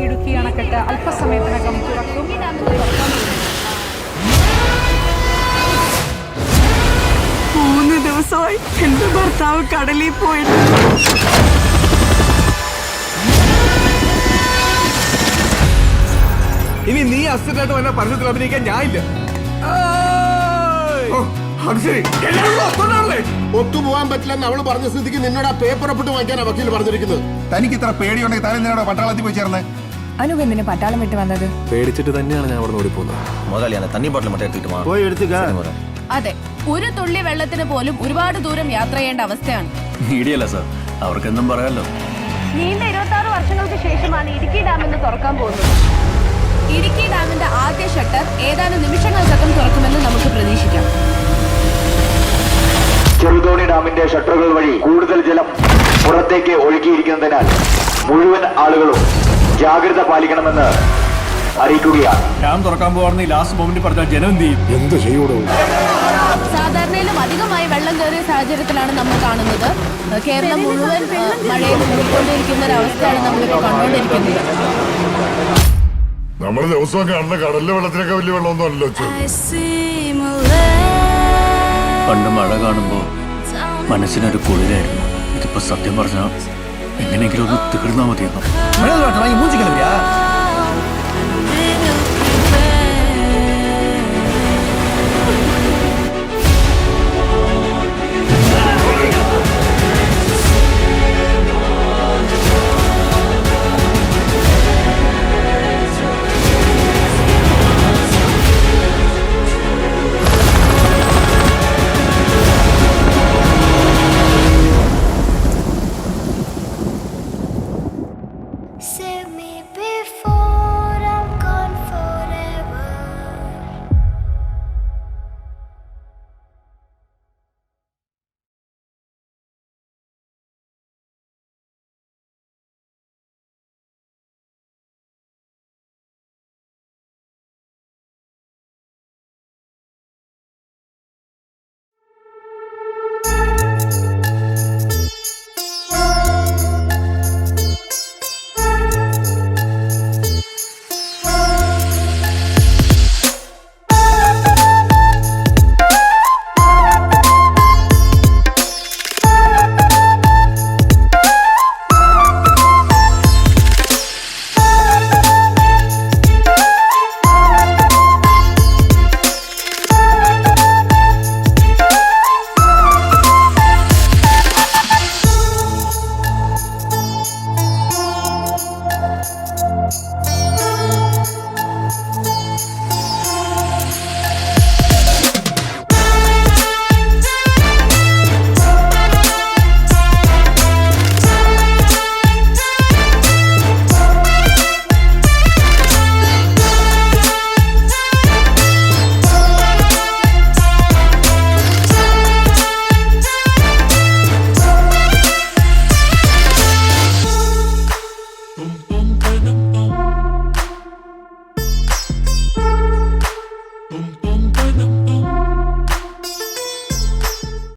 ഇടുക്കി അണക്കെട്ട് അല്പസമയത്തിനകം തുറക്കും. മൂന്ന് ദിവസമായി എന്റെ ഭർത്താവ് കടലിൽ പോയിട്ട്. ഇനി നീ അസിഡായിട്ട് വന്ന പരസ്യത്തിൽ അഭിനയിക്കാൻ ഞാനില്ല. ഒത്തുപോകാൻ പറ്റില്ലെന്ന് അവള് പറഞ്ഞ സ്ഥിതിക്ക് നിന്നോട് ആ പേപ്പർ ഒപ്പിട്ട് വാങ്ങിക്കാനാ വക്കീൽ പറഞ്ഞിരിക്കുന്നത്. തനിക്ക് ഇത്ര പേടിയുണ്ടെങ്കിൽ താൻ എന്തിനാണോ പട്ടാളത്തിൽ പോയി ചേർന്ന്? അനുപ് എന്തിനു പട്ടാളം വിട്ട് വന്നത്? പേടിച്ചിട്ട് തന്നെയാണ് ഞാൻ അവിടെ ഓടിപ്പോകുന്നത്. മുതലാളിയാണ് തണ്ണി ബോട്ടിൽ മറ്റേ എടുത്തിട്ട് പോയി എടുത്തുക. അതെ, ഒരു തുള്ളി വെള്ളത്തിന് പോലും ഒരുപാട് ദൂരം യാത്ര ചെയ്യേണ്ട അവസ്ഥയാണ്. മീഡിയല്ല സാർ, അവർക്ക് എന്തും പറയാമല്ലോ. നീണ്ട 26 വർഷങ്ങൾക്ക് ശേഷമാണ് ഇടുക്കി ഡാം എന്ന് തുറക്കാൻ പോകുന്നത്. ഇടുക്കി ഡാമിന്റെ ആദ്യ ഷട്ടർ ഏതാനും നിമിഷങ്ങൾക്കകം തുറക്കുമെന്ന് നമുക്ക് പ്രതീക്ഷിക്കാം. ചെറുതോണി ഡാമിന്റെ ഷട്ടറുകൾ വഴി കൂടുതൽ ജലം പുറത്തേക്ക് ഒഴുകിയിരിക്കുന്നതിനാൽ മുഴുവൻ ആളുകളും ജാഗ്രത പാലിക്കണമെന്ന് അറിയിക്കുകയാണ്. ഡാം തുറക്കാൻ പോകുന്ന ലാസ്റ്റ് മൊമെന്റ് പറഞ്ഞാൽ ജനം എന്ത് ചെയ്യും? എന്ത് ചെയ്യൂടോ? സാധാരണയിലും അധികമായി വെള്ളം കയറിയ സാഹചര്യത്തിലാണ് നമ്മൾ കാണുന്നത്. കേരളം മുഴുവൻ മഴയിൽ മുങ്ങിക്കൊണ്ടിരിക്കുന്ന ഒരവസ്ഥയാണ് നമ്മളിപ്പോൾ കണ്ടുകൊണ്ടിരിക്കുന്നത്. നമ്മള് ദിവസവും കാണുന്ന കടലിലെ വെള്ളത്തിനൊക്കെ വലിയ വെള്ളമൊന്നും അല്ലല്ലോ. പണ്ട് മഴ കാണുമ്പോ മനസ്സിനൊരു കുളിരായിരുന്നു. ഇതിപ്പോ സത്യം പറഞ്ഞാൽ എങ്ങനെയെങ്കിലും ഒന്ന് തീർന്നാ മതിയെന്നോ. മൂഞ്ചിക്കല